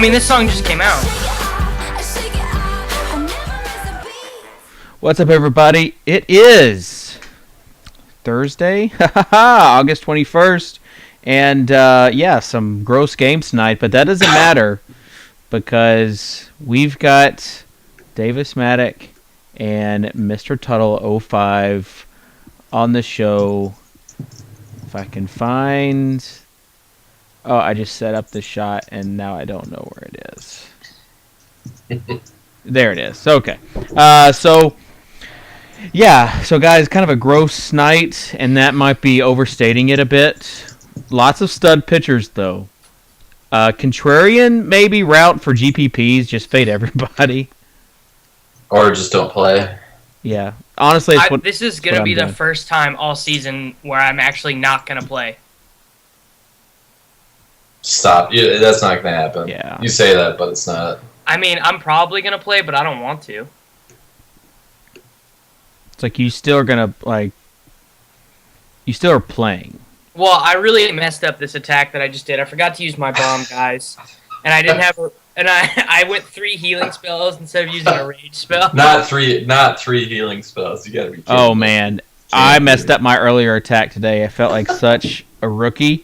mean, this song just came out. What's up, everybody? It is Thursday, August 21st, and yeah, some gross games tonight, but that doesn't matter because we've got Davis Maddock and Mr. Tuttle 05 on the show. If I can find... Oh, I just set up the shot, and now I don't know where it is. There it is. Okay. Yeah, so guys, kind of a gross night, and that might be overstating it a bit. Lots of stud pitchers, though. Contrarian, maybe, route for GPPs, just fade everybody. Or just don't play. Yeah. Honestly, this is going to be the first time all season where I'm actually not going to play. Stop. That's not going to happen. Yeah. You say that, but it's not. I mean, I'm probably going to play, but I don't want to. It's like you still are going to, you still are playing. Well, I really messed up this attack that I just did. I forgot to use my bomb, guys. And I didn't have I went 3 healing spells instead of using a rage spell. Not three healing spells. You gotta be kidding. Oh, man. I messed up my earlier attack today. I felt like such a rookie.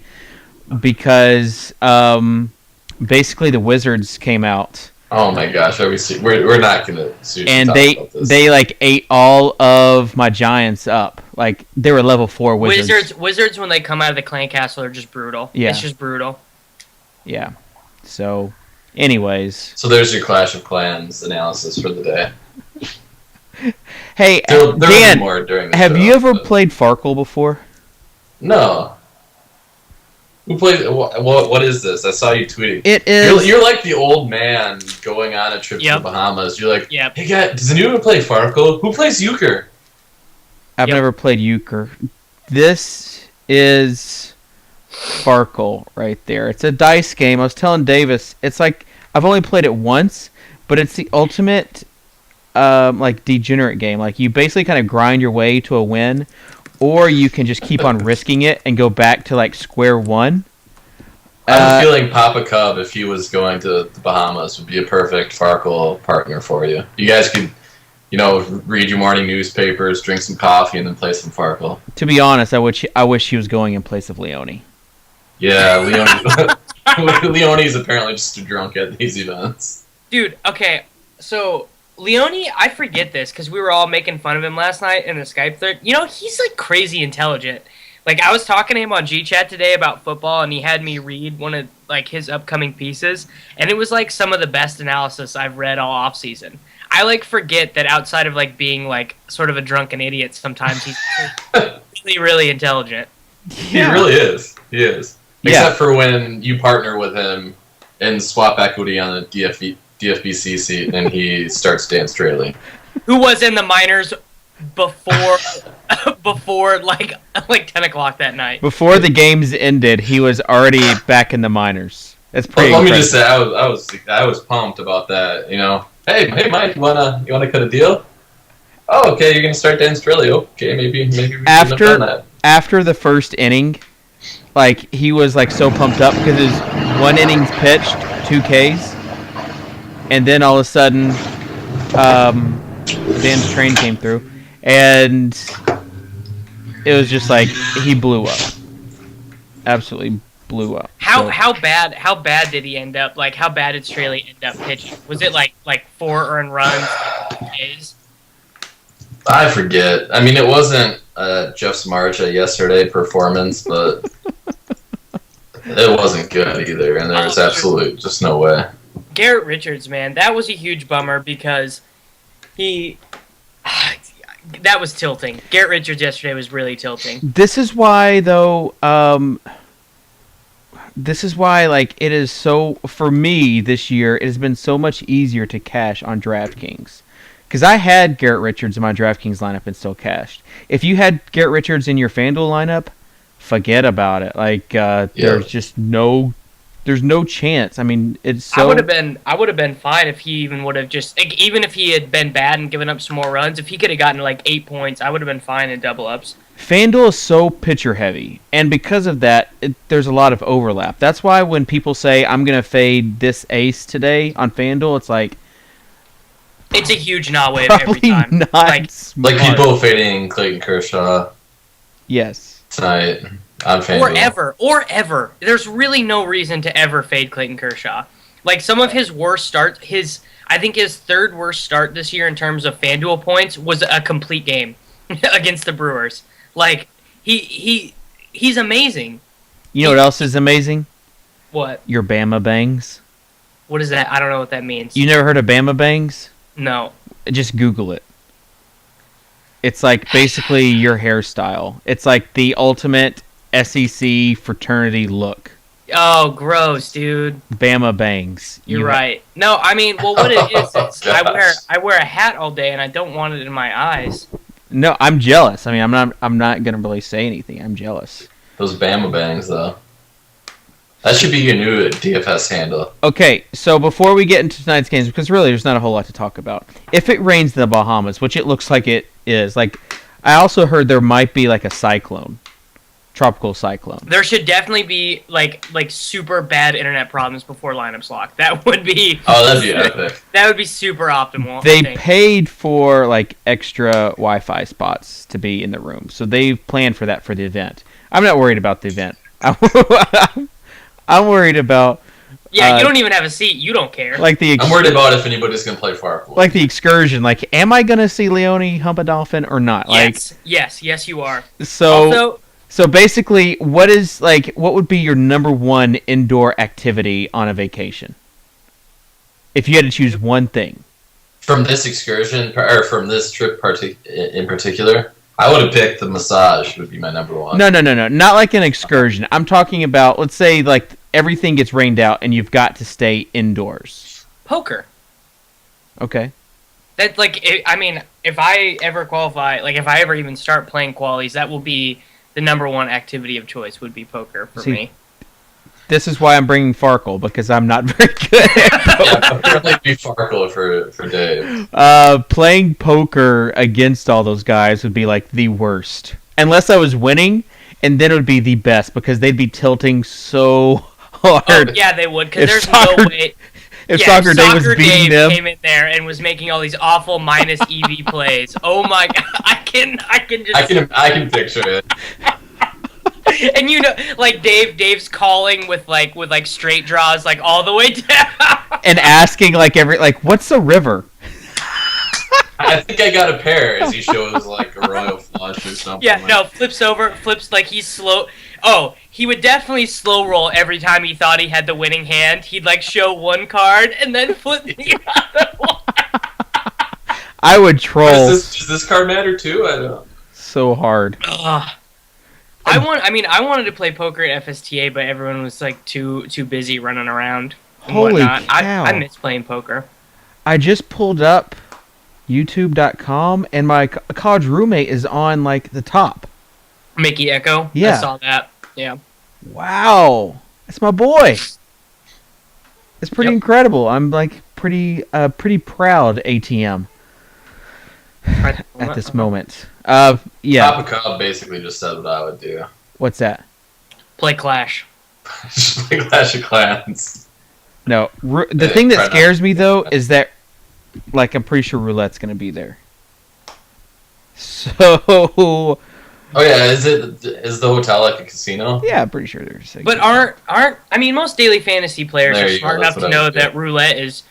Because basically the Wizards came out. Oh my gosh, we're not gonna. And they ate all of my Giants up. Like they were level 4 Wizards. Wizards when they come out of the clan castle are just brutal. Yeah. It's just brutal. Yeah. So, anyways. So there's your Clash of Clans analysis for the day. Hey, Dan, have you ever played Farkle before? No. Who plays? What is this? I saw you tweeting. It is. You're like the old man going on a trip to the Bahamas. You're like, hey guys, does anyone play Farkle? Who plays Euchre? I've never played Euchre. This is Farkle right there. It's a dice game. I was telling Davis, it's like I've only played it once, but it's the ultimate degenerate game. Like you basically kind of grind your way to a win. Or you can just keep on risking it and go back to square one. I have a feeling Papa Cub, if he was going to the Bahamas, would be a perfect Farkle partner for you. You guys could, read your morning newspapers, drink some coffee, and then play some Farkle. To be honest, I wish he was going in place of Leone. Yeah, Leone's apparently just a drunk at these events. Dude, okay, so... Leone, I forget this because we were all making fun of him last night in the Skype thread. He's crazy intelligent. I was talking to him on GChat today about football, and he had me read one of his upcoming pieces, and it was some of the best analysis I've read all off season. I forget that outside of being sort of a drunken idiot, sometimes he's really, really intelligent. Yeah. He really is. He is. Except for when you partner with him and swap equity on the DFBC seat, and he starts Dan Straley, who was in the minors before 10 o'clock that night. Before the games ended, he was already back in the minors. That's pretty. Let me just say, I was pumped about that. Hey, Mike, you wanna cut a deal? Oh, okay, you're gonna start Dan Straley. Okay, maybe we can have done that. After the first inning, he was so pumped up because his 1 innings pitched, 2 Ks. And then all of a sudden, Dan's train came through, and it was just he blew up. Absolutely blew up. How bad did he end up? How bad did Straley end up pitching? Was it 4 earned runs, days? I forget. I mean, it wasn't Jeff Samardzija yesterday performance, but it wasn't good either, and there was absolutely just no way. Garrett Richards, man, that was a huge bummer because that was tilting. Garrett Richards yesterday was really tilting. This is why, though, it is so, for me this year, it has been so much easier to cash on DraftKings. Because I had Garrett Richards in my DraftKings lineup and still cashed. If you had Garrett Richards in your FanDuel lineup, forget about it. There's just there's no chance. I mean, it's so... I would have been fine if he even would have just... even if he had been bad and given up some more runs, if he could have gotten 8 points, I would have been fine in double ups. FanDuel is so pitcher heavy, and because of that, there's a lot of overlap. That's why when people say I'm gonna fade this ace today on FanDuel, it's like it's a huge not wave every probably time. not Like smart. people fading Clayton Kershaw Yes. tonight on FanDuel. Or ever. There's really no reason to ever fade Clayton Kershaw. Like some of his worst starts, I think his third worst start this year in terms of FanDuel points was a complete game against the Brewers. Like he's amazing. You know what else is amazing? What? Your Bama bangs. What is that? I don't know what that means. You never heard of Bama bangs? No. Just Google it. It's like basically your hairstyle. It's like the ultimate SEC fraternity look. Oh, gross, dude. Bama bangs. You're right. No, I mean, well, what it is I wear a hat all day and I don't want it in my eyes. No, I'm jealous. I mean, I'm not gonna really say anything. I'm jealous. Those Bama bangs, though. That should be your new DFS handle. Okay, so before we get into tonight's games, because really there's not a whole lot to talk about. If it rains in the Bahamas, which it looks like it is, like I also heard there might be like a cyclone. Tropical cyclone. There should definitely be like super bad internet problems before lineups lock. That would be that'd be epic. That would be super optimal. They paid for like extra Wi-Fi spots to be in the room, so they planned for that for the event. I'm not worried about the event. I'm worried about. Yeah, you don't even have a seat. You don't care. Like I'm worried about if anybody's gonna play Farpool. Like the excursion. Like, am I gonna see Leone hump a dolphin or not? Yes, you are. So basically, what would be your number one indoor activity on a vacation? If you had to choose one thing. From this excursion, or from this trip in particular, I would have picked the massage would be my number one. No. Not like an excursion. I'm talking about, let's say, like, everything gets rained out and you've got to stay indoors. Poker. Okay. That's if I ever qualify, like, if I ever even start playing qualies, that will be the number one activity of choice would be poker for me. This is why I'm bringing Farkle, because I'm not very good at poker. Yeah, apparently be Farkle for Dave. Playing poker against all those guys would be like the worst. Unless I was winning, and then it would be the best, because they'd be tilting so hard. Oh, yeah, they would, because there's no way... If Soccer Dave was beating them, came in there and was making all these awful minus EV plays. Oh my god, I can picture it. And you know, like Dave's calling with straight draws like all the way down and asking like what's a river? I think I got a pair as he shows like a royal flush or something. Yeah, no, flips like he's slow. Oh, he would definitely slow roll every time he thought he had the winning hand. He'd like show one card and then flip the other one. I would troll. Does this card matter too? I don't know. So hard. I wanted to play poker at FSTA, but everyone was like too busy running around and Holy whatnot. cow. I miss playing poker. I just pulled up YouTube.com and my college roommate is on like the top. Mickey Echo. Yeah. I saw that. Yeah. Wow. That's my boy. It's pretty incredible. I'm like pretty proud ATM at this moment. Yeah. Papa Cobb basically just said what I would do. What's that? Play Clash. Just play Clash of Clans. No. The thing that scares me though is that like I'm pretty sure roulette's going to be there. So Oh yeah, is the hotel like a casino? yeah, I'm pretty sure there's. But aren't most daily fantasy players are smart enough to know that roulette is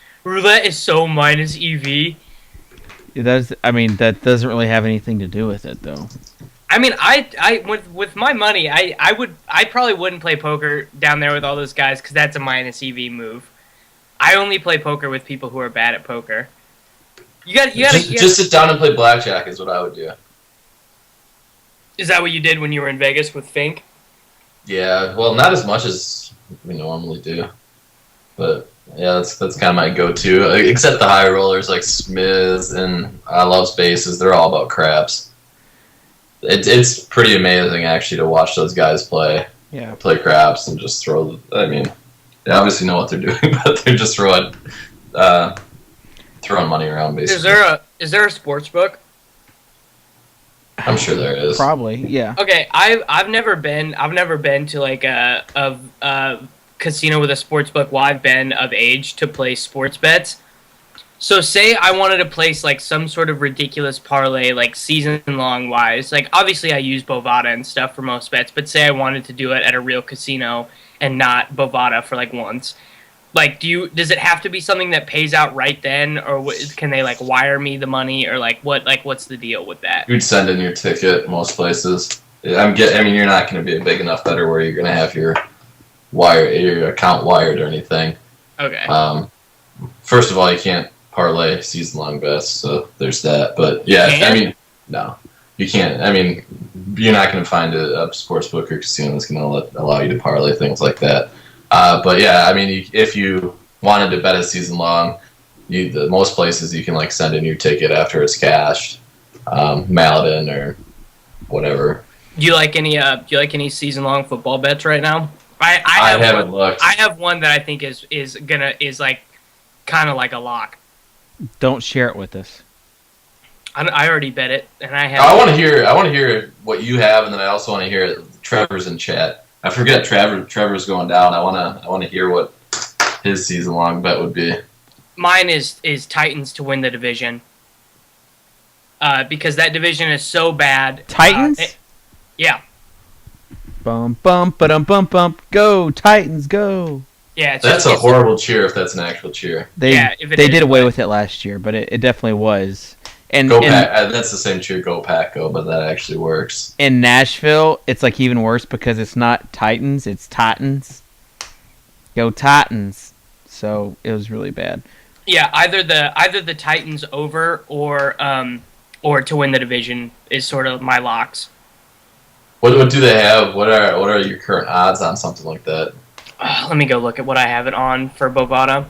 so minus EV. That doesn't really have anything to do with it though. I mean, I with my money, I probably wouldn't play poker down there with all those guys because that's a minus EV move. I only play poker with people who are bad at poker. You got just sit down and play blackjack is what I would do. Is that what you did when you were in Vegas with Fink? Yeah, well, not as much as we normally do, but yeah, that's kind of my go-to. Except the high rollers like Smith and I Love Spaces, they're all about craps. It's pretty amazing actually to watch those guys play. Yeah. Play craps and just throw. I mean, they obviously know what they're doing, but they're just throwing money around basically. Is there a sports book? I'm sure there is. Probably, yeah. Okay, I've never been to like a casino with a sports book while I've been of age to place sports bets. So say I wanted to place like some sort of ridiculous parlay, like season long wise. Like obviously I use Bovada and stuff for most bets, but say I wanted to do it at a real casino and not Bovada for like once. Like, does it have to be something that pays out right then, or can they like wire me the money, or like what's the deal with that? You'd send in your ticket most places. I mean, you're not going to be a big enough better where you're going to have your account wired or anything. Okay. First of all, you can't parlay season-long bets, so there's that. But yeah, I mean, no, you can't. I mean, you're not going to find a sportsbook or casino that's going to allow you to parlay things like that. But yeah, I mean, if you wanted to bet a season long, most places you can like send in your ticket after it's cashed, mail it in or whatever. Do you like any season long football bets right now? I haven't looked. I have one that I think is like kind of like a lock. Don't share it with us. I already bet it, and I have. I want to hear what you have, and then I also want to hear Trevor's in chat. I forget Trevor's going down. I want to hear what his season long bet would be. Mine is Titans to win the division. Because that division is so bad. Titans? Yeah. Bum bum ba-dum bum bum. Go Titans, go! Yeah, that's a horrible cheer if that's an actual cheer. They did away with it last year, but it definitely was. And go Pack. That's the same cheer. Go Pack, go! But that actually works. In Nashville, it's like even worse because it's not Titans, it's Titans. Go Titans! So it was really bad. Yeah, either the Titans over or to win the division is sort of my locks. What do they have? What are your current odds on something like that? Let me go look at what I have it on for Bovada.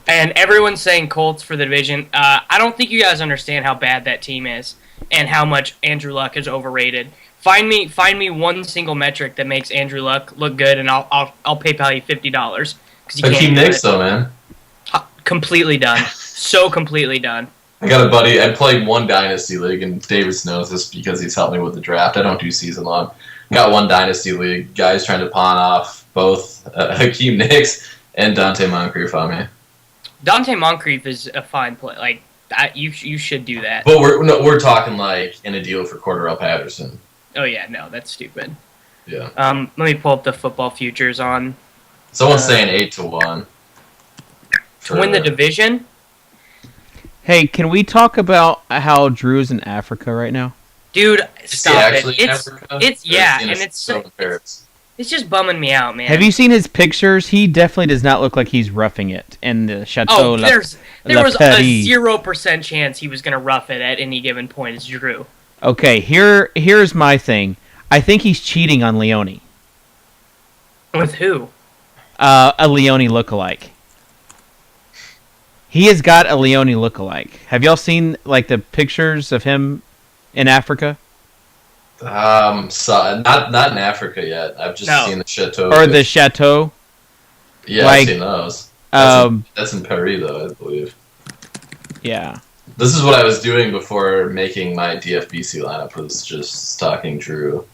And everyone's saying Colts for the division. I don't think you guys understand how bad that team is and how much Andrew Luck is overrated. Find me one single metric that makes Andrew Luck look good, and I'll PayPal you $50. Hakeem Nicks, though, man. Completely done. So completely done. I got a buddy. I played one Dynasty League, and Davis knows this because he's helped me with the draft. I don't do season long. Got one Dynasty League. Guys trying to pawn off both Hakeem Nicks and Dante Moncrief on me. Dante Moncrief is a fine play. Like you should do that. But we're talking like in a deal for Cordarrelle Patterson. Oh yeah, no, that's stupid. Yeah. Let me pull up the football futures on. Someone's saying 8-1 to win the division. Hey, can we talk about how Drew's in Africa right now? Dude, stop it. It's just bumming me out, man. Have you seen his pictures? He definitely does not look like he's roughing it. And the Chateau. There was a 0% chance he was going to rough it at any given point. It's Drew. Okay, here's my thing. I think he's cheating on Leone. With who? A Leone lookalike. He has got a Leone lookalike. Have y'all seen like the pictures of him in Africa? So not in Africa yet. I've just seen the Chateau. Or the Chateau. Yeah, I've seen those. That's in Paris, though, I believe. Yeah. This is what I was doing before making my DFBC lineup. Was just stalking Drew.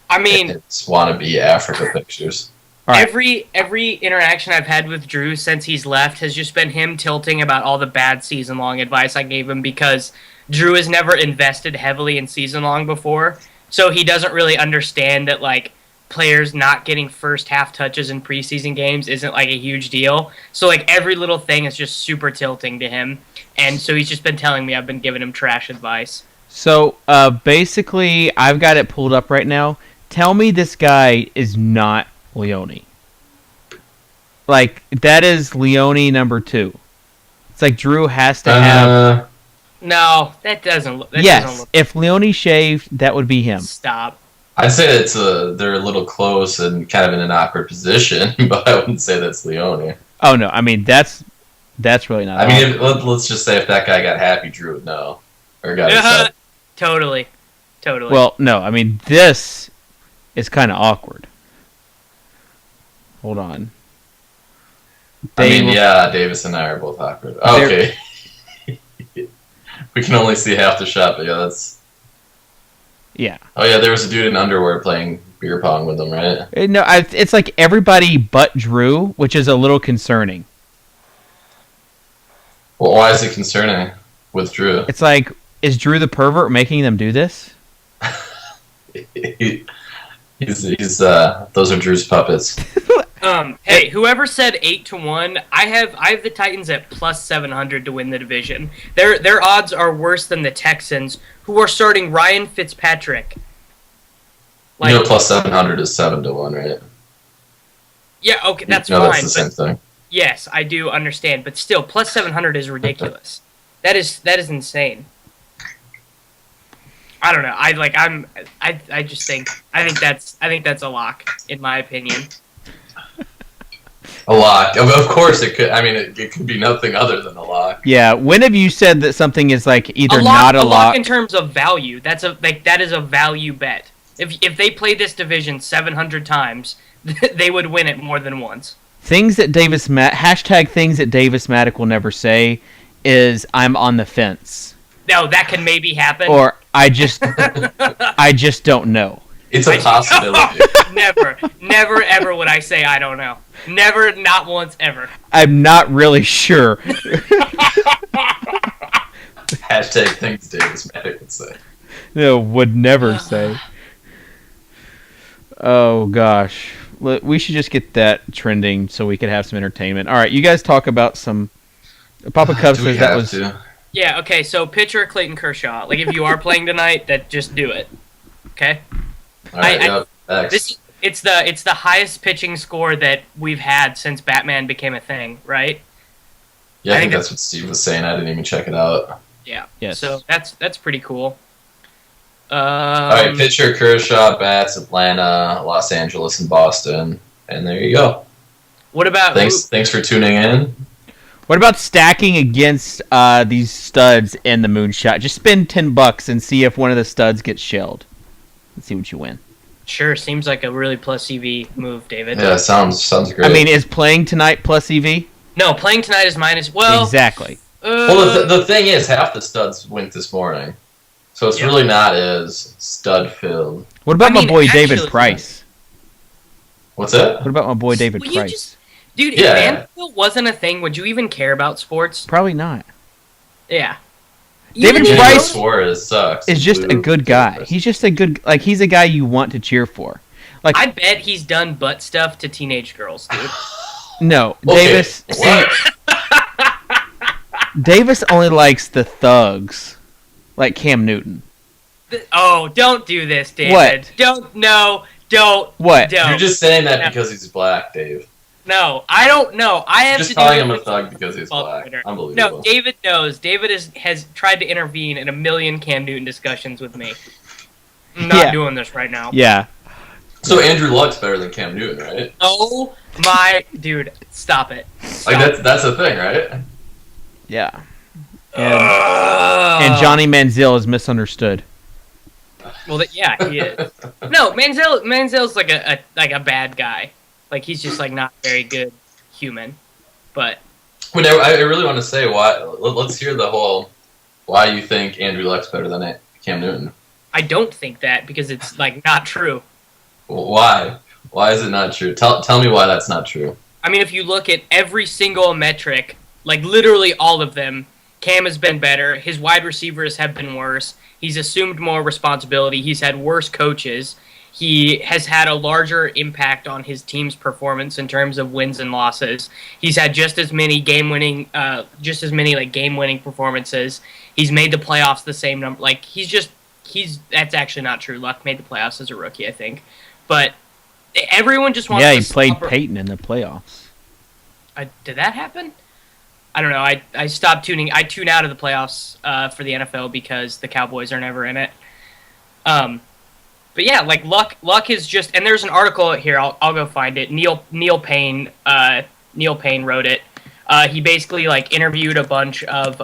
I mean, it's wannabe Africa pictures. Right. Every interaction I've had with Drew since he's left has just been him tilting about all the bad season-long advice I gave him because Drew has never invested heavily in season-long before, so he doesn't really understand that like players not getting first half touches in preseason games isn't like a huge deal. So like every little thing is just super tilting to him, and so he's just been telling me I've been giving him trash advice. So basically, I've got it pulled up right now. Tell me this guy is not Leone. Like, that is Leone number 2. It's like Drew has to have... No, that doesn't look... If Leone shaved, that would be him. Stop. I'd say they're a little close and kind of in an awkward position, but I wouldn't say that's Leone. Oh, no. I mean, that's really not... I mean, let's just say if that guy got happy, Drew would know. Or got upset. Totally. Well, no. I mean, this is kind of awkward. Hold on. Davis and I are both awkward. Okay. We can only see half the shot, but yeah, Yeah. Oh yeah, there was a dude in underwear playing beer pong with them, right? No, it's like everybody but Drew, which is a little concerning. Well, why is it concerning with Drew? It's like, is Drew the pervert making them do this? Those are Drew's puppets. Hey, whoever said 8-1, I have the Titans at plus 700 to win the division. Their odds are worse than the Texans, who are starting Ryan Fitzpatrick. Like, plus 700 is 7-1, right? Yeah, okay, that's no, fine. That's the same thing. Yes, I do understand, but still, plus 700 is ridiculous. That is insane. I don't know. I just think that's a lock in my opinion. A lock. Of course it could. I mean, it could be nothing other than a lock. Yeah. When have you said that something is like either a not a lock in terms of value? That is a value bet. If they played this division 700 times, they would win it more than once. Things that hashtag things that Davis Maddock will never say is I'm on the fence. No, that can maybe happen. Or I just don't know. It's a possibility. Never ever would I say I don't know. Never, not once, ever. I'm not really sure. Hashtag things Davis Maddock would say. No, would never say. Oh gosh. We should just get that trending so we could have some entertainment. All right, you guys talk about some. Papa Cub says that was. Yeah. Okay. So pitcher Clayton Kershaw. Like if you are playing tonight, that just do it. Okay. All right. It's the highest pitching score that we've had since Batman became a thing, right? Yeah, I think that's what Steve was saying. I didn't even check it out. Yeah. Yes. So that's pretty cool. All right, pitcher Kershaw bats Atlanta, Los Angeles, and Boston, and there you go. What about thanks for tuning in. What about stacking against these studs in the moonshot? Just spend $10 and see if one of the studs gets shelled. Let's see what you win. Sure, seems like a really plus EV move, David. Yeah, sounds great. I mean, is playing tonight plus EV? No, playing tonight is minus. Well, exactly. Well, the thing is, half the studs went this morning. So it's really not as stud-filled. What about my boy David Price? What's that? What about my boy David Price? Dude, if Vanderbilt wasn't a thing, would you even care about sports? Probably not. Yeah. David Price sucks. is just a good guy. He's just a good, he's a guy you want to cheer for. Like, I bet he's done butt stuff to teenage girls, dude. No, okay. Davis. Davis only likes the thugs. Like Cam Newton. Oh, don't do this, David. What? Don't. What? Don't. You're just saying that because he's black, Dave. No, I don't know. I have just to calling him a thug because he's black. Twitter. Unbelievable. No, David knows. David has tried to intervene in a million Cam Newton discussions with me. I'm not doing this right now. Yeah. So Andrew Luck's better than Cam Newton, right? Oh my dude, stop it. That's the thing, right? Yeah. And Johnny Manziel is misunderstood. Well, yeah, he is. No, Manziel's like a bad guy. Like he's just like not very good human. But I really want to say why. Let's hear the whole why you think Andrew Luck's better than Cam Newton. I don't think that because it's like not true. Why? Why is it not true? Tell me why that's not true. I mean, if you look at every single metric, like literally all of them, Cam has been better. His wide receivers have been worse. He's assumed more responsibility. He's had worse coaches. He has had a larger impact on his team's performance in terms of wins and losses. He's had just as many game-winning performances. He's made the playoffs the same number. Like that's actually not true. Luck made the playoffs as a rookie, I think. But everyone just wants. Yeah, he played Peyton in the playoffs. Did that happen? I don't know. I stopped tuning. I tune out of the playoffs for the NFL because the Cowboys are never in it. But yeah, like Luck is just. And there's an article here. I'll go find it. Neil Payne wrote it. He basically like interviewed a bunch of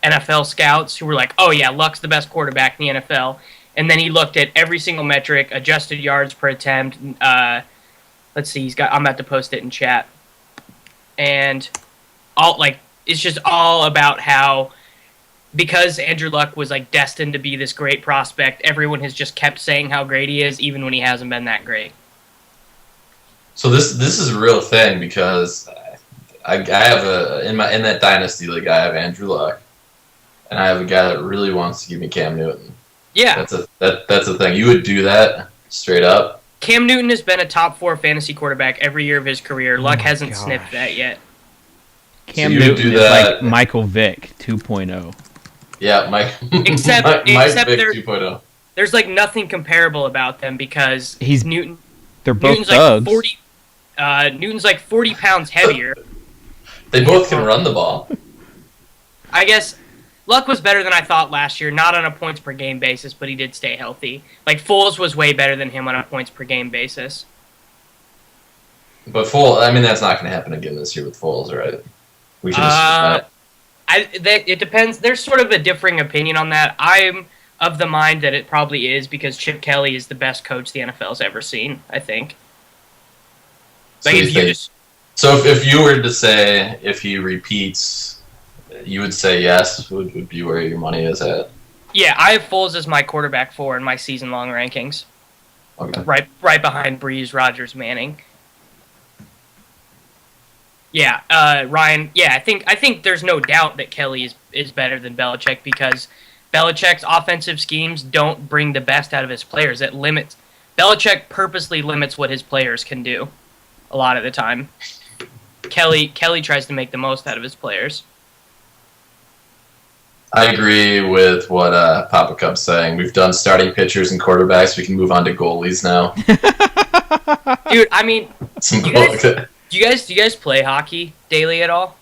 NFL scouts who were like, "Oh yeah, Luck's the best quarterback in the NFL." And then he looked at every single metric, adjusted yards per attempt. Let's see. I'm about to post it in chat. And it's just all about how because Andrew Luck was like destined to be this great prospect, everyone has just kept saying how great he is, even when he hasn't been that great. So this is a real thing because I have in that dynasty league I have Andrew Luck, and I have a guy that really wants to give me Cam Newton. Yeah, That's a thing. You would do that straight up. Cam Newton has been a top 4 fantasy quarterback every year of his career. Luck hasn't sniffed that yet. Cam So Newton is like Michael Vick 2.0. Yeah, Mike. Except Mike Vick there, 2.0. there's like nothing comparable about them because Newton. They're both Newton's thugs. like 40. Newton's like 40 pounds heavier. They both can run the ball. I guess Luck was better than I thought last year, not on a points per game basis, but he did stay healthy. Like Foles was way better than him on a points per game basis. But Foles, I mean, that's not going to happen again this year with Foles, right? We can just it depends. There's sort of a differing opinion on that. I'm of the mind that it probably is because Chip Kelly is the best coach the NFL's ever seen, I think. So, if you were to say if he repeats, you would say yes, would be where your money is at? Yeah, I have Foles as my quarterback 4 in my season-long rankings. Okay. Right behind Breeze, Rodgers, Manning. Yeah, Ryan. Yeah, I think there's no doubt that Kelly is better than Belichick because Belichick's offensive schemes don't bring the best out of his players. Belichick purposely limits what his players can do a lot of the time. Kelly tries to make the most out of his players. I agree with what Papa Cub's saying. We've done starting pitchers and quarterbacks. We can move on to goalies now. Dude, I mean, do you guys play hockey daily at all?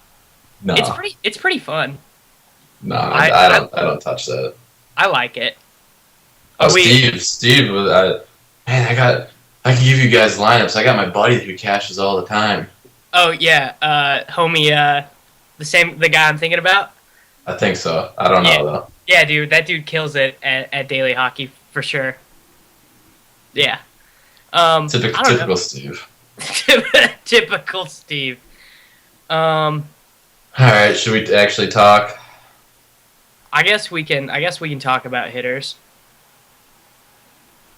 No. It's pretty fun. No, I don't touch that. I like it. Oh, Steve was man. I can give you guys lineups. I got my buddy who cashes all the time. Oh yeah, homie, the guy I'm thinking about. I think so. I don't know though. Yeah, dude, that dude kills it at daily hockey for sure. Yeah. Typical Steve. Typical Steve. All right, should we actually talk? I guess we can talk about hitters.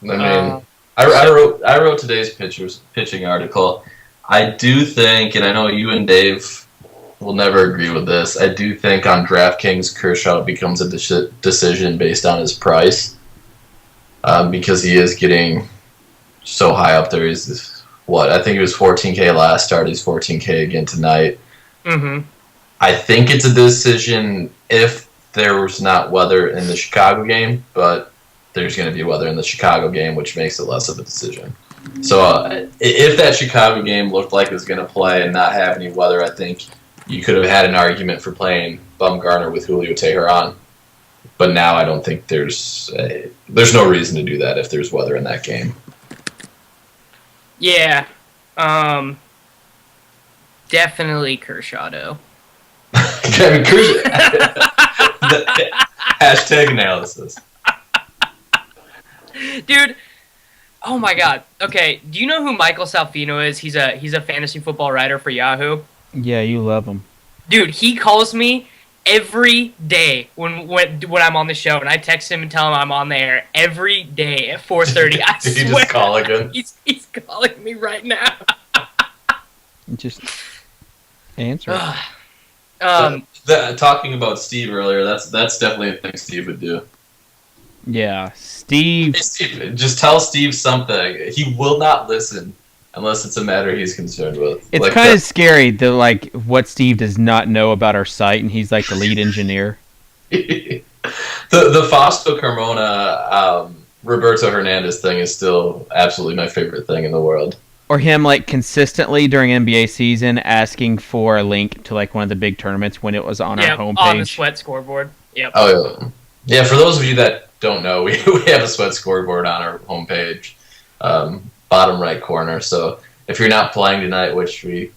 I mean, I wrote today's pitching article. I do think, and I know you and Dave will never agree with this. I do think on DraftKings, Kershaw becomes a decision based on his price, because he is getting so high up there. I think he was 14K last start. He's 14K again tonight. Mm-hmm. I think it's a decision if there was not weather in the Chicago game, but there's going to be weather in the Chicago game, which makes it less of a decision. So if that Chicago game looked like it was going to play and not have any weather, I think you could have had an argument for playing Bumgarner with Julio Teheran. But now I don't think there's no reason to do that if there's weather in that game. Yeah. Definitely Kershaw, though. Hashtag analysis. Dude, oh my god. Okay, do you know who Michael Salfino is? He's a fantasy football writer for Yahoo. Yeah, you love him. Dude, he calls me every day when I'm on the show, and I text him and tell him I'm on the air every day at 4:30. I Did swear, he just call again? He's calling me right now. Just answer. Talking about Steve earlier, that's definitely a thing Steve would do. Yeah, Steve. Hey, Steve, just tell Steve something. He will not listen unless it's a matter he's concerned with. It's kind of scary that what Steve does not know about our site, and he's like the lead engineer. the Fausto Carmona, Roberto Hernandez thing is still absolutely my favorite thing in the world. Or him consistently during NBA season asking for a link to one of the big tournaments when it was on our homepage. On the Sweat scoreboard. Yep. Oh yeah. For those of you that don't know, we have a Sweat scoreboard on our homepage, bottom right corner. So if you're not playing tonight, which we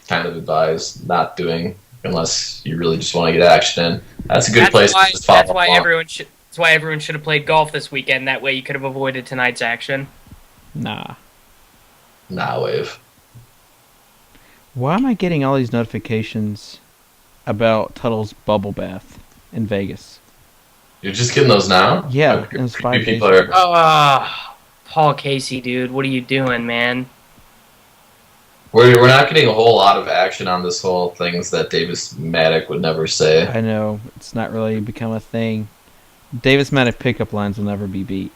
kind of advise not doing unless you really just want to get action in, that's a good place to just follow. That's why everyone should have played golf this weekend. That way you could have avoided tonight's action. Nah, Wave. Why am I getting all these notifications about Tuttle's bubble bath in Vegas. You're just getting those now? Yeah, it was 5 days People ago. Paul Casey, dude, what are you doing, man? We're not getting a whole lot of action on this whole things that Davis Maddock would never say. I know it's not really become a thing. Davis Maddock pickup lines will never be beat.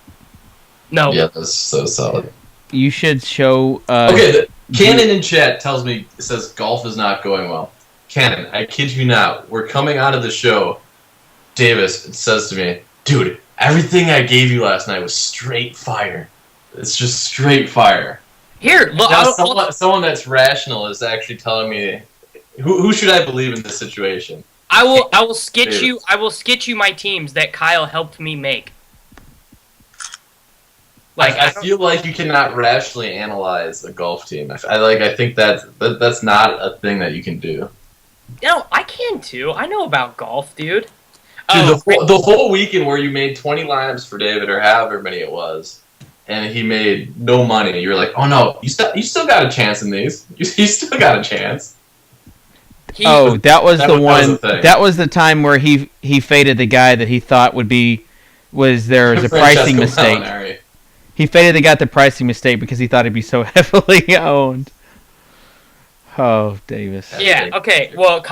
No. Yeah, that's so solid. You should show. Okay, Cannon in chat says golf is not going well. Cannon, I kid you not. We're coming out of the show. Davis says to me, dude, everything I gave you last night was straight fire. It's just straight fire. Here, look. Now, someone that's rational is actually telling me, who should I believe in this situation? I will sketch Davis. you. I will sketch you my teams that Kyle helped me make. I feel like you cannot rationally analyze a golf team. I think that's not a thing that you can do. No, I can too. I know about golf, dude. Dude, the whole weekend where you made 20 lineups for David or however many it was, and he made no money, you were like, oh no, you still got a chance in these. You still got a chance. That was the one. thing. That was the time where he faded the guy that he thought was there as a pricing mistake. Molinari. He faded the guy at the pricing mistake because he thought he'd be so heavily owned. Oh, Davis. Yeah. Okay. Well.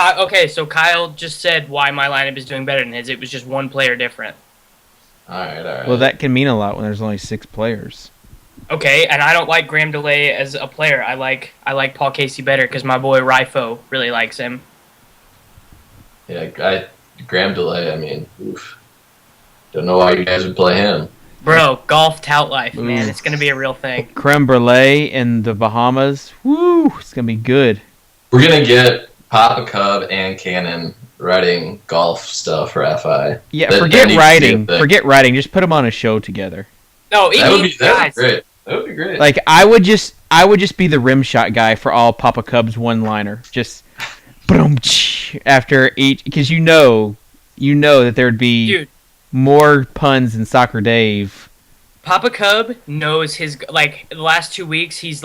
So Kyle just said why my lineup is doing better than his. It was just one player different. All right. Well, that can mean a lot when there's only 6 players. Okay, and I don't like Graham DeLay as a player. I like Paul Casey better because my boy Rifo really likes him. Yeah, Graham DeLay, I mean, oof. Don't know why you guys would play him. Bro, golf tout life, man. Oof. It's gonna be a real thing. Creme brulee in the Bahamas. Woo! It's gonna be good. We're gonna get Papa Cub and Cannon writing golf stuff for FI. Yeah, That forget needs to be a writing. thing. Forget writing. Just put them on a show together. No, That would be guys. great. That would be great. Like I would just be the rim shot guy for all Papa Cub's one-liner. Just boom after each, because you know that there'd be Dude. more puns than Soccer Dave. Papa Cub knows his the last 2 weeks. He's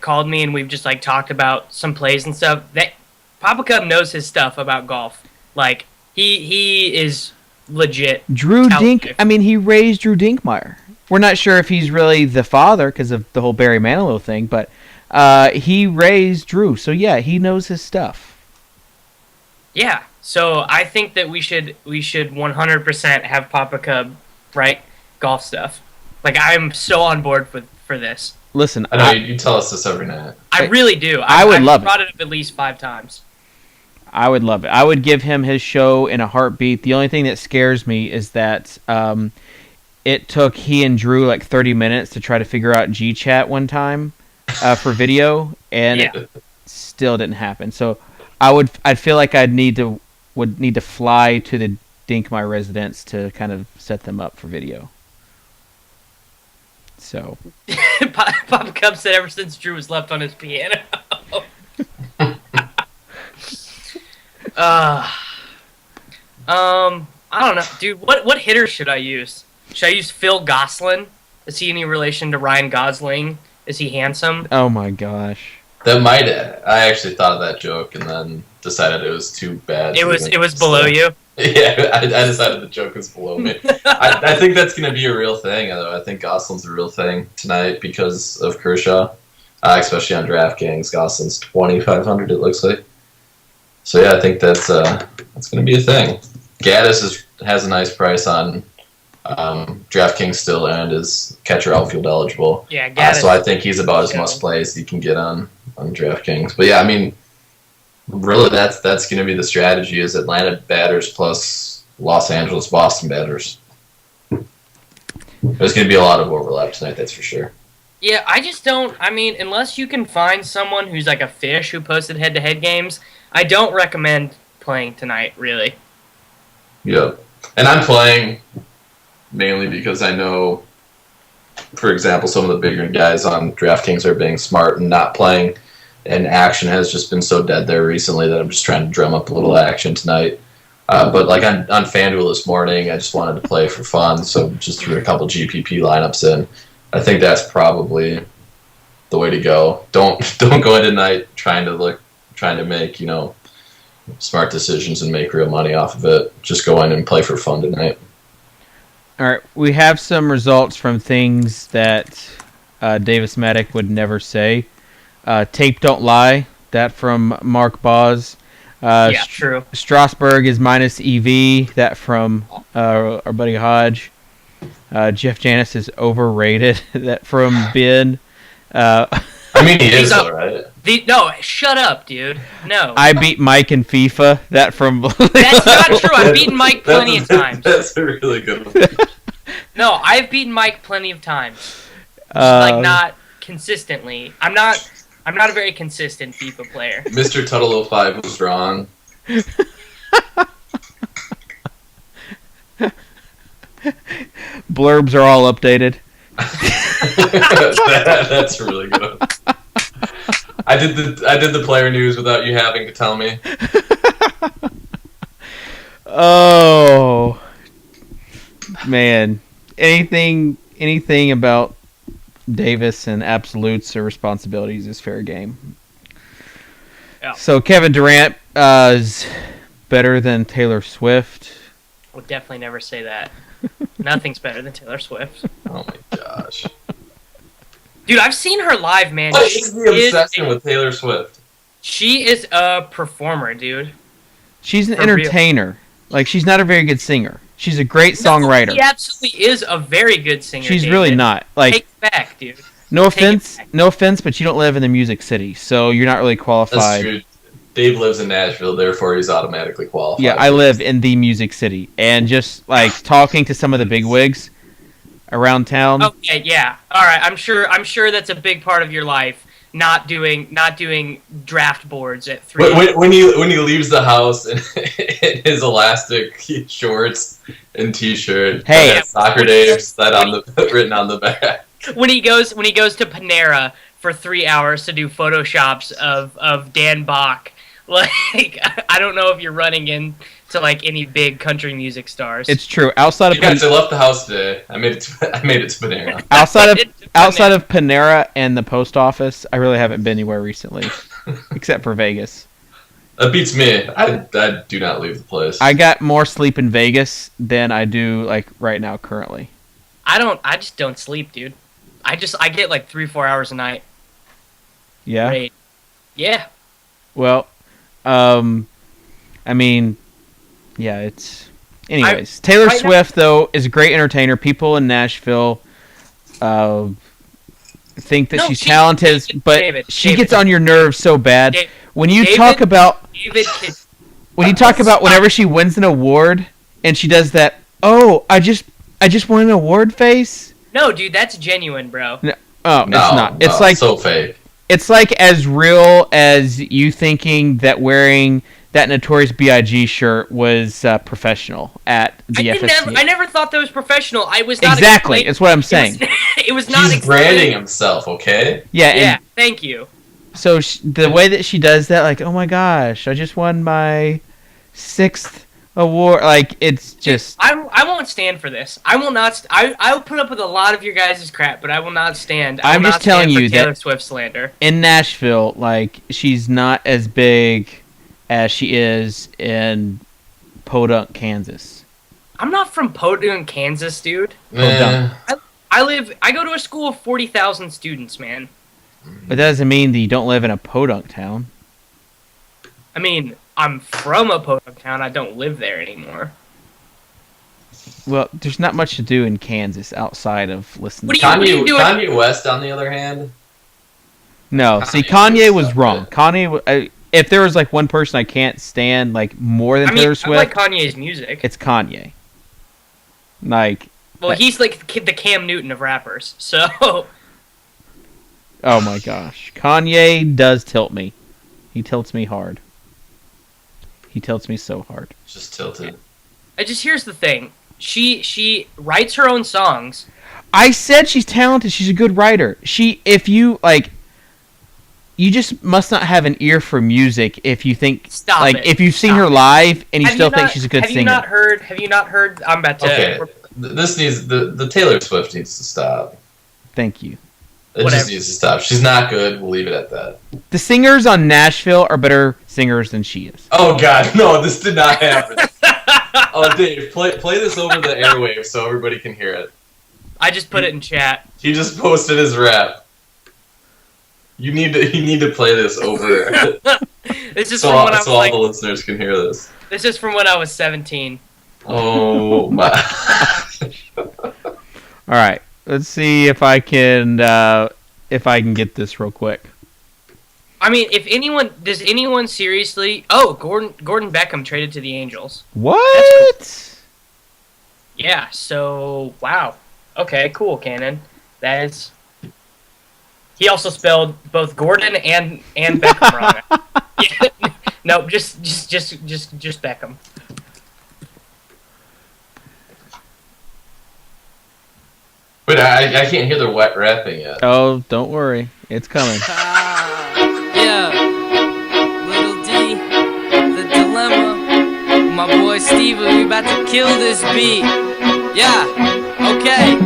called me and we've just talked about some plays and stuff. That Papa Cub knows his stuff about golf. Like he is legit. Drew talented. Dink. I mean, he raised Drew Dinkmeyer. We're not sure if he's really the father because of the whole Barry Manilow thing, but he raised Drew, so yeah, he knows his stuff. Yeah. So I think that we should 100% have Papa Cub write golf stuff. Like I'm so on board for this. Listen, I know you tell us this every night. I really do. I would love it. I've brought it up at least 5 times. I would love it. I would give him his show in a heartbeat. The only thing that scares me is that it took he and Drew like 30 minutes to try to figure out G-Chat one time for video, and it still didn't happen. So I'd feel like would need to fly to the Dinkmeyer residence to kind of set them up for video. So Papa Cub said ever since Drew was left on his piano. I don't know, dude. What hitter should I use? Should I use Phil Gosselin? Is he any relation to Ryan Gosling? Is he handsome? oh my gosh. That might. I actually thought of that joke and then decided it was too bad. It was below you. Yeah, I decided the joke was below me. I think that's going to be a real thing, though. I think Gosselin's a real thing tonight because of Kershaw, especially on DraftKings. Gosselin's 2,500, it looks like. So yeah, I think that's going to be a thing. Gaddis has a nice price on DraftKings still, and is catcher outfield eligible. Yeah, Gaddis. So I think he's about as must play as you can get on DraftKings. But yeah, I mean, really, that's going to be the strategy: is Atlanta batters plus Los Angeles, Boston batters. There's going to be a lot of overlap tonight, that's for sure. Yeah, I just don't. I mean, unless you can find someone who's like a fish who posted head-to-head games, I don't recommend playing tonight. Really. Yep, and I'm playing mainly because I know, for example, some of the bigger guys on DraftKings are being smart and not playing. And action has just been so dead there recently that I'm just trying to drum up a little action tonight. But like on FanDuel this morning, I just wanted to play for fun, so just threw a couple GPP lineups in. I think that's probably the way to go. Don't go into tonight trying to make smart decisions and make real money off of it. Just go in and play for fun tonight. All right, we have some results from things that Davis Maddock would never say. Tape don't lie. That from Mark Boz. Yeah, true. Strasburg is minus EV. That from our buddy Hodge. Jeff Janis is overrated. That from Ben. I mean, he is all right. No, shut up, dude. No. I beat Mike in FIFA. That from. That's not true. I've beaten Mike plenty of times. That's a really good one. No, I've beaten Mike plenty of times. Like, not consistently. I'm not a very consistent FIFA player. Mr. Tuttle 05 was wrong. Blurbs are all updated. That's really good. I did the player news without you having to tell me. Oh man, anything about Davis and absolutes or responsibilities is fair game. Yeah. So Kevin Durant is better than Taylor Swift. Would definitely never say that. Nothing's better than Taylor Swift. Oh my gosh. Dude, I've seen her live, man. What is the obsession with Taylor Swift? She is a performer, dude. She's an entertainer. Like, she's not a very good singer. She's a great songwriter. She absolutely is a very good singer. She's David. really not. Like, take it back, dude. No offense, but you don't live in the Music City, so you're not really qualified. That's true. Dave lives in Nashville, therefore he's automatically qualified. Yeah, I live in the Music City, and just like talking to some of the bigwigs around town. Okay, yeah, all right. I'm sure that's a big part of your life. Not doing draft boards at 3. When he leaves the house in his elastic shorts and t-shirt, hey, soccer Dave written on the back. When he goes to Panera for 3 hours to do photoshops of Dan Bach. Like, I don't know if you're running into like any big country music stars. It's true. Outside of I left the house today. I made it to Panera. Outside of Panera and the post office, I really haven't been anywhere recently, except for Vegas. That beats me. I do not leave the place. I got more sleep in Vegas than I do like right now currently. I just don't sleep, dude. I get like 3-4 hours a night. Yeah. Great. Yeah. Well, I mean, yeah, it's... Anyways, Taylor Swift, though, is a great entertainer. People in Nashville think that she's talented, but she gets on your nerves so bad. When you talk about whenever she wins an award and she does that, oh, I just won an award face? No, dude, that's genuine, bro. No, it's not. It's like so fake. It's like as real as you thinking that wearing that Notorious B.I.G. shirt was professional at the FSC. I never thought that was professional. I was not exactly. That's what I'm saying. It was not. He's branding himself, okay? Yeah. Yeah. Thank you. So the way that she does that, like, oh my gosh, I just won my 6th award. Like, it's just. I won't stand for this. I will not. I'll put up with a lot of your guys' crap, but I will not stand. I'm just telling you Taylor that Swift slander in Nashville, like, she's not as big as she is in Podunk, Kansas. I'm not from Podunk, Kansas, dude. Yeah. I go to a school of 40,000 students, man. But that doesn't mean that you don't live in a podunk town. I mean, I'm from a podunk town. I don't live there anymore. Well, there's not much to do in Kansas outside of listening. Kanye West, on the other hand. No, see, Kanye was wrong. Kanye, if there was like one person I can't stand like more than Taylor Swift, I like Kanye's music. It's Kanye. Like, well, he's like the Cam Newton of rappers. So. Oh my gosh, Kanye does tilt me. He tilts me hard. He tilts me so hard. Just tilted. Here's the thing. She writes her own songs. I said she's talented. She's a good writer. If you like, you just must not have an ear for music if you think if you've seen her live and you still think she's a good singer. Have you not heard? I'm about to. Okay. This needs the Taylor Swift needs to stop. Thank you. It just needs to stop. She's not good. We'll leave it at that. The singers on Nashville are better singers than she is. Oh God, no! This did not happen. Oh, Dave, play this over the airwaves so everybody can hear it. I just put it in chat. He just posted his rap. You need to play this over. This is so from when I was all the listeners can hear this. This is from when I was 17. Oh my! All right, let's see if I can get this real quick. I mean, does anyone seriously? Oh, Gordon Beckham traded to the Angels. What? Cool. Yeah. So wow. Okay. Cool, Cannon. That is. He also spelled both Gordon and Beckham wrong. Yeah. No, just Beckham. Wait, I can't hear the wet rapping yet. Oh, don't worry, it's coming. Yeah, Little D, The Dilemma, my boy Steven, we about to kill this beat. Yeah, okay,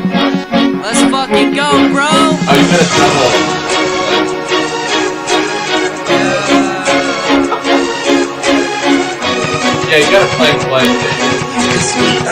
let's fucking go, bro. Oh, you gotta double. Yeah, you gotta play twice, Dave.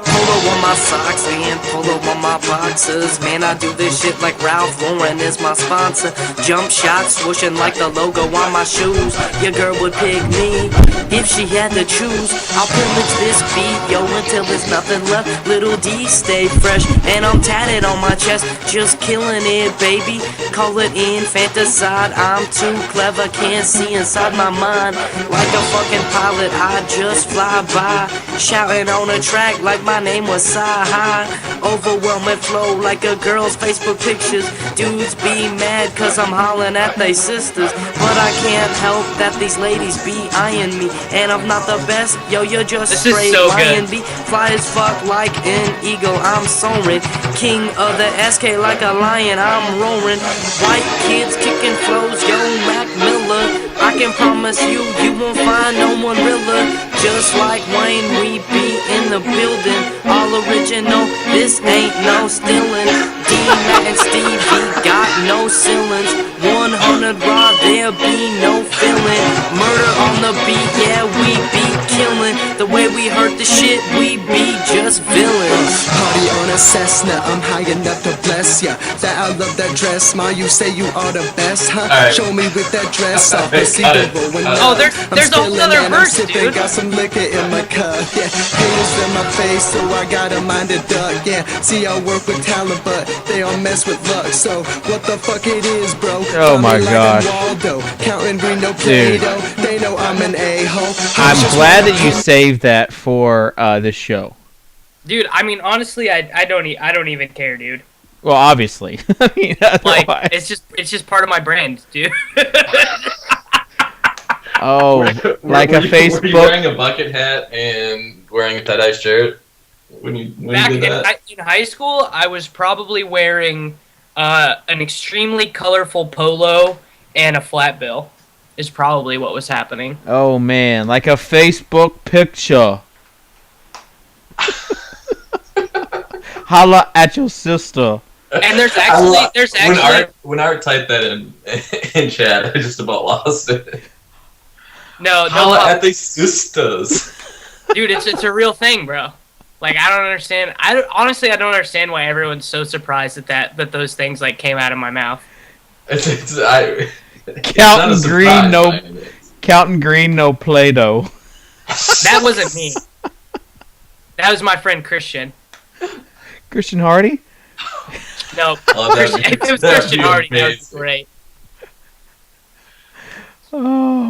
Polo on my socks and polo on my boxers. Man, I do this shit like Ralph Lauren is my sponsor. Jump shots swooshing like the logo on my shoes. Your girl would pick me if she had to choose. I'll pillage this beat, yo, until there's nothing left. Little D, stay fresh, and I'm tatted on my chest. Just killing it, baby. Call it in FantasyElite. I'm too clever, can't see inside my mind. Like a fucking pilot, I just fly by, shouting on a track like my name was Sci-High. Overwhelming flow like a girl's Facebook pictures. Dudes be mad cause I'm hollering at they sisters, but I can't help that these ladies be eyeing me. And I'm not the best, yo, you're just This is straight so lying. good. Be fly as fuck like an eagle, I'm soaring. King of the SK like a lion, I'm roaring. White kids kicking flows, yo, Mac Miller. I can promise you, you won't find no one realer. Just like Wayne, we be in the building. All original, this ain't no stealing. D-Mac and Steve, we got no ceilings. 100 raw, there be no feeling. Murder on the beat, yeah, we be killing. The way we hurt the shit, we be just villains. Party on a Cessna, I'm high enough to bless ya. That I love that dress, ma, you say you are the best, huh? Alright. Show me with that dress off, Cut it. receivable when Oh, there's I'm a whole spilling other and I'm verse, sipping, dude. got some liquor in my cup, yeah. Haters in my face, so I gotta mind a duck, yeah. See, I work with talent, but they all mess with luck. So, what the fuck it is, bro? Oh my Like gosh. Waldo, counting green, no Dude. Play-Doh. They know I'm an a-hole. I'm glad that you saved that for this show. Dude, I mean, honestly, I don't even care, dude. Well, obviously. I mean, Like, otherwise. it's just part of my brand, dude. Oh, like a Were you Facebook. wearing a bucket hat and wearing a tie-dye shirt when you Back did that? in high school, I was probably wearing an extremely colorful polo and a flat bill. Is probably what was happening. Oh man, like a Facebook picture. Holla at your sister. And there's I actually love- when Art typed that in chat, I just about lost it. no Holla at the sisters. dude, it's a real thing, bro. Like, I don't understand. Honestly, I don't understand why everyone's so surprised that those things like came out of my mouth. It's not a Counting surprise green, no, by any means. counting green, no Play-Doh. That wasn't me. That was my friend Christian. Christian Hardy. No, Oh, that'd Christian, be- if it was that'd Christian be Hardy, that was amazing. great. Oh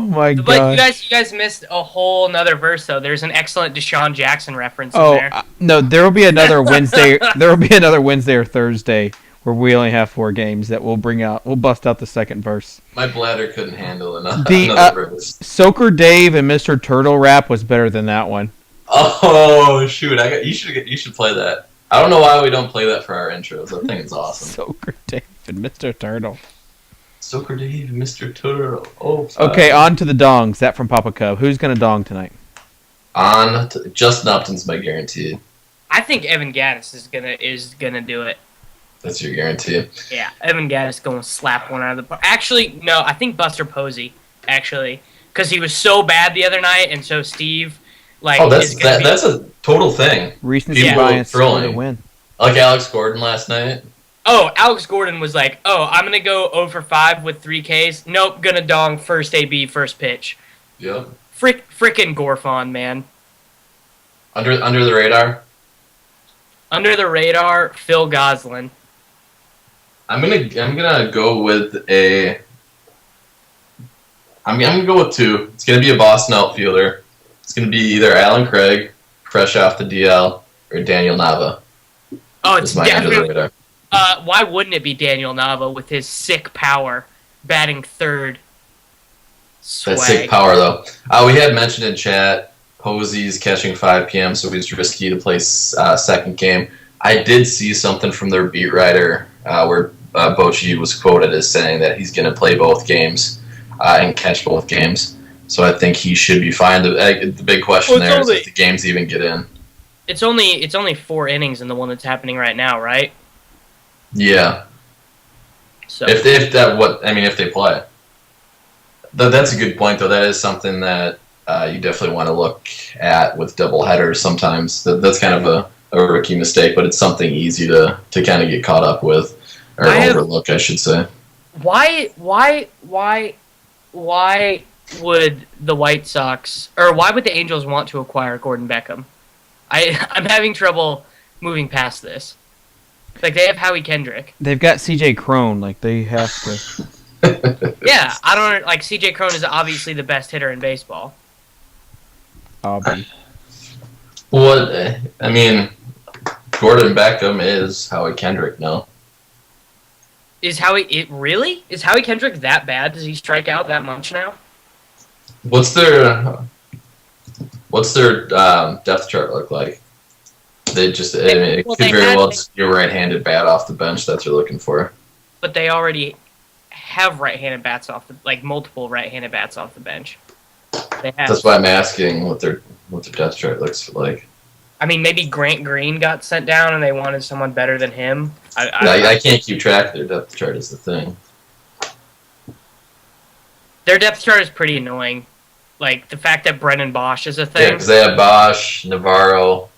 my But god. you guys missed a whole nother verse though. There's an excellent Deshaun Jackson reference in Oh there. no, there will be another Wednesday. There will be another Wednesday or Thursday where we only have 4 games that we'll bring out. We'll bust out the second verse. My bladder couldn't handle The, another verse. Soaker Dave and Mr. Turtle rap was better than that one. Oh shoot! You should play that. I don't know why we don't play that for our intros. I think it's awesome. Soaker Dave and Mr. Turtle. Soaker Dave, Mr. Turtle. Oh. Sorry. Okay, on to the dongs. That from Papa Cub. Who's gonna dong tonight? Justin Upton's my guarantee. I think Evan Gaddis is gonna do it. That's your guarantee. Yeah, Evan Gaddis going to slap one out of the park. Actually, no, I think Buster Posey, actually. Because he was so bad the other night, and so Steve, like... Oh, that's a total thing. Recency People bias for trolling. the win. Like Alex Gordon last night. Oh, Alex Gordon was like, oh, I'm going to go 0 for 5 with 3 Ks. Nope, gonna dong first AB, first pitch. Yep. Frickin' Gorfon, man. Under the radar? Under the radar, Phil Goslin. I'm gonna go with a. I'm gonna go with 2. It's gonna be a Boston outfielder. It's gonna be either Alan Craig, fresh off the DL, or Daniel Nava. Oh, it's my under the definitely. radar. Why wouldn't it be Daniel Nava with his sick power, batting third? Swag. That sick power though. We had mentioned in chat Posey's catching 5 p.m. so he's risky to play second game. I did see something from their beat writer where Bochy was quoted as saying that he's going to play both games and catch both games. So I think he should be fine. The big question there is if the games even get in. It's only 4 innings in the one that's happening right now, right? Yeah. So if they play. That's a good point though. That is something that you definitely want to look at with double headers sometimes. That's kind of a rookie mistake, but it's something easy to kind of get caught up with, or overlook, I should say. Why would the White Sox, or why would the Angels want to acquire Gordon Beckham? I'm having trouble moving past this. Like, they have Howie Kendrick. They've got C.J. Crone. Like, they have to... Yeah, I don't... Like, C.J. Crone is obviously the best hitter in baseball. Aubrey. Well, I mean, Gordon Beckham is Howie Kendrick, no? Is Howie Kendrick that bad? Does he strike out that much now? What's their depth chart look like? It could very well just be a right-handed bat off the bench that you're looking for. But they already have right-handed bats multiple right-handed bats off the bench. They have. That's why I'm asking what their depth chart looks like. I mean, maybe Grant Green got sent down and they wanted someone better than him. I can't keep track of their depth chart is the thing. Their depth chart is pretty annoying. Like, the fact that Brennan Bosch is a thing. Yeah, because they have Bosch, Navarro.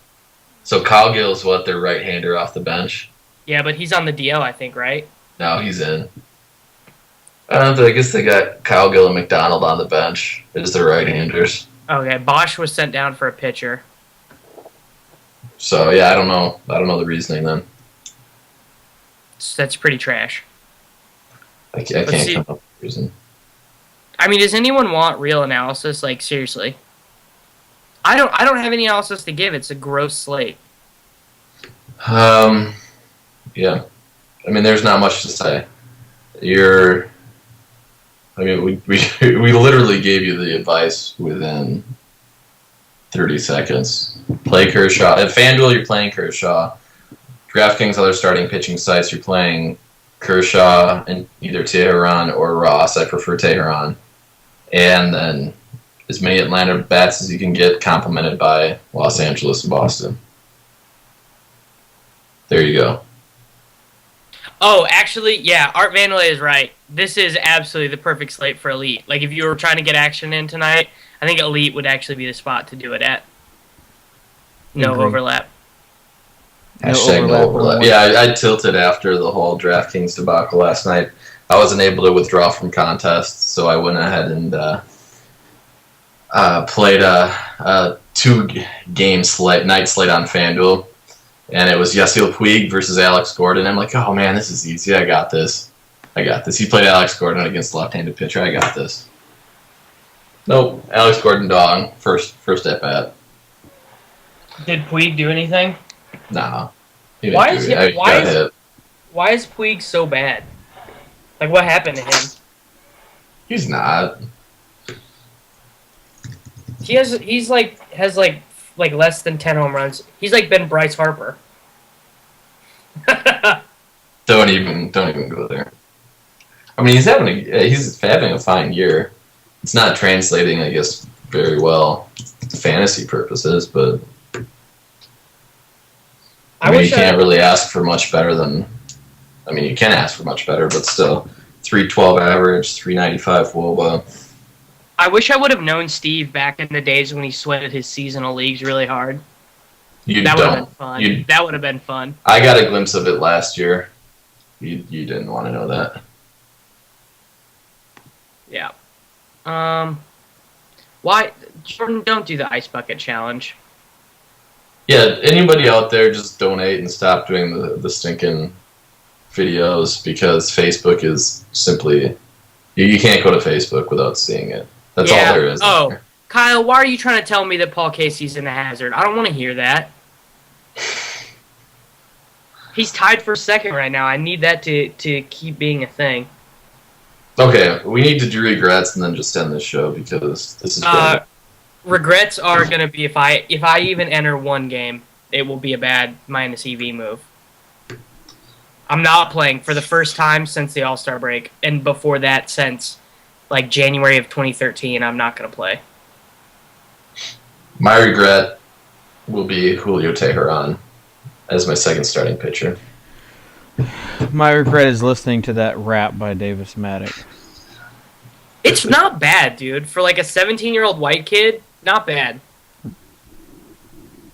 So Cowgill's their right-hander off the bench. Yeah, but he's on the DL, I think, right? No, he's in. I guess they got Cowgill and McDonald on the bench as their right-handers. Okay, Bosch was sent down for a pitcher. So, yeah, I don't know the reasoning then. So that's pretty trash. I can't come up with a reason. I mean, does anyone want real analysis? Like, seriously. I don't have any analysis to give. It's a gross slate. Yeah. I mean, there's not much to say. We literally gave you the advice within 30 seconds. Play Kershaw. At FanDuel, you're playing Kershaw. DraftKings, other starting pitching sites, you're playing Kershaw and either Teheran or Ross. I prefer Teheran. And then as many Atlanta bats as you can get, complemented by Los Angeles and Boston. There you go. Oh, actually, yeah, Art Vandelay is right. This is absolutely the perfect slate for Elite. Like, if you were trying to get action in tonight, I think Elite would actually be the spot to do it at. No overlap. Hashtag no overlap. Yeah, I tilted after the whole DraftKings debacle last night. I wasn't able to withdraw from contests, so I went ahead and played a 2-game night slate on FanDuel. And it was Yasiel Puig versus Alex Gordon. I'm like, oh man, this is easy. I got this. He played Alex Gordon against a left-handed pitcher. I got this. Nope. Alex Gordon dong. First at bat. Did Puig do anything? Nah. Why is Puig so bad? Like, what happened to him? He's not. He's less than 10 home runs. He's like been Bryce Harper. Don't even go there. I mean, he's having a fine year. It's not translating, I guess, very well to fantasy purposes, but I mean, you can't really ask for much better than. I mean, you can ask for much better, but still, 312 average, 395 WOBA. I wish I would have known Steve back in the days when he sweated his seasonal leagues really hard. That would have been fun. That would have been fun. I got a glimpse of it last year. You didn't want to know that. Yeah. Why, Jordan? Don't do the ice bucket challenge. Yeah, anybody out there, just donate and stop doing the stinking videos, because Facebook is simply you can't go to Facebook without seeing it. That's all there is. Oh, there. Kyle, why are you trying to tell me that Paul Casey's in the hazard? I don't want to hear that. He's tied for second right now. I need that to keep being a thing. Okay, we need to do regrets and then just end this show, because this is great. Regrets are going to be if I even enter one game, it will be a bad minus EV move. I'm not playing for the first time since the All-Star break, and before that since like January of 2013. I'm not going to play. My regret will be Julio Teheran as my second starting pitcher. My regret is listening to that rap by Davis Maddock. It's not bad, dude. For like a 17-year-old white kid, not bad.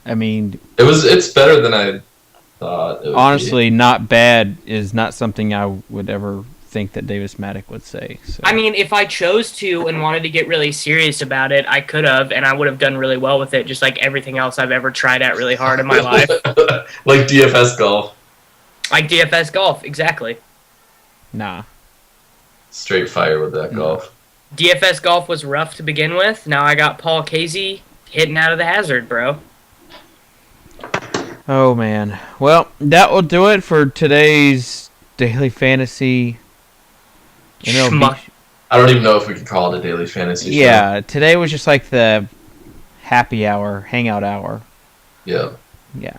I mean, it's better than I thought. It would honestly, not bad is not something I would ever think that Davis Maddock would say. So. I mean, if I chose to and wanted to get really serious about it, I could have, and I would have done really well with it, just like everything else I've ever tried out really hard in my life. Like DFS golf. Like DFS golf, exactly. Nah. Straight fire with that golf. DFS golf was rough to begin with. Now I got Paul Casey hitting out of the hazard, bro. Oh, man. Well, that will do it for today's Daily Fantasy MLB. I don't even know if we can call it a Daily Fantasy show. Yeah, today was just like the happy hour, hangout hour. Yeah. Yeah.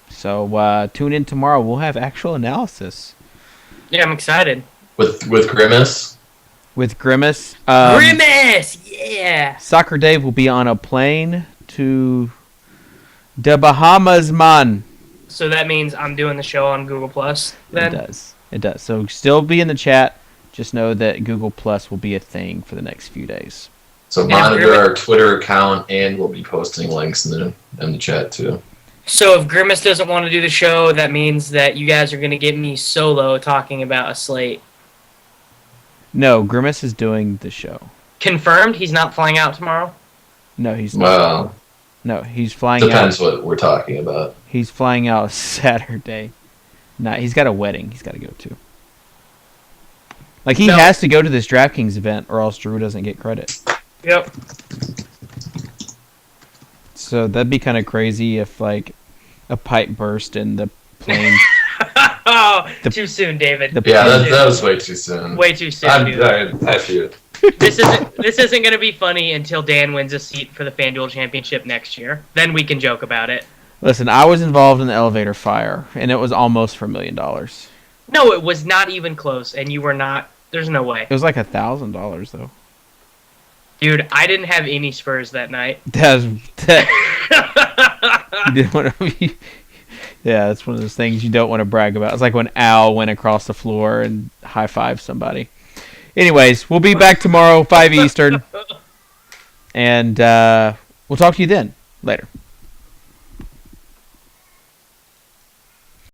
So tune in tomorrow. We'll have actual analysis. Yeah, I'm excited. With Grimace? With Grimace. Grimace! Yeah! Soccer Dave will be on a plane to the Bahamas, man. So that means I'm doing the show on Google Plus then? It does. So still be in the chat. Just know that Google Plus will be a thing for the next few days. So monitor our Twitter account, and we'll be posting links in the chat too. So if Grimace doesn't want to do the show, that means that you guys are going to get me solo talking about a slate. No, Grimace is doing the show. Confirmed? He's not flying out tomorrow? No, he's not. Well, no, he's flying depends what we're talking about. He's flying out Saturday. No, he's got a wedding he's got to go to. Like, he has to go to this DraftKings event, or else Drew doesn't get credit. Yep. So that'd be kind of crazy if, like, a pipe burst in the plane. Oh, too soon, David. That was way too soon. Way too soon, dude. I fear it. This isn't going to be funny until Dan wins a seat for the FanDuel Championship next year. Then we can joke about it. Listen, I was involved in the elevator fire, and it was almost for $1 million. No, it was not even close, and you were not. There's no way. It was like $1,000, though. Dude, I didn't have any Spurs that night. You didn't want to be... Yeah, that's one of those things you don't want to brag about. It's like when Al went across the floor and high-fived somebody. Anyways, we'll be back tomorrow, 5 Eastern. And we'll talk to you then. Later.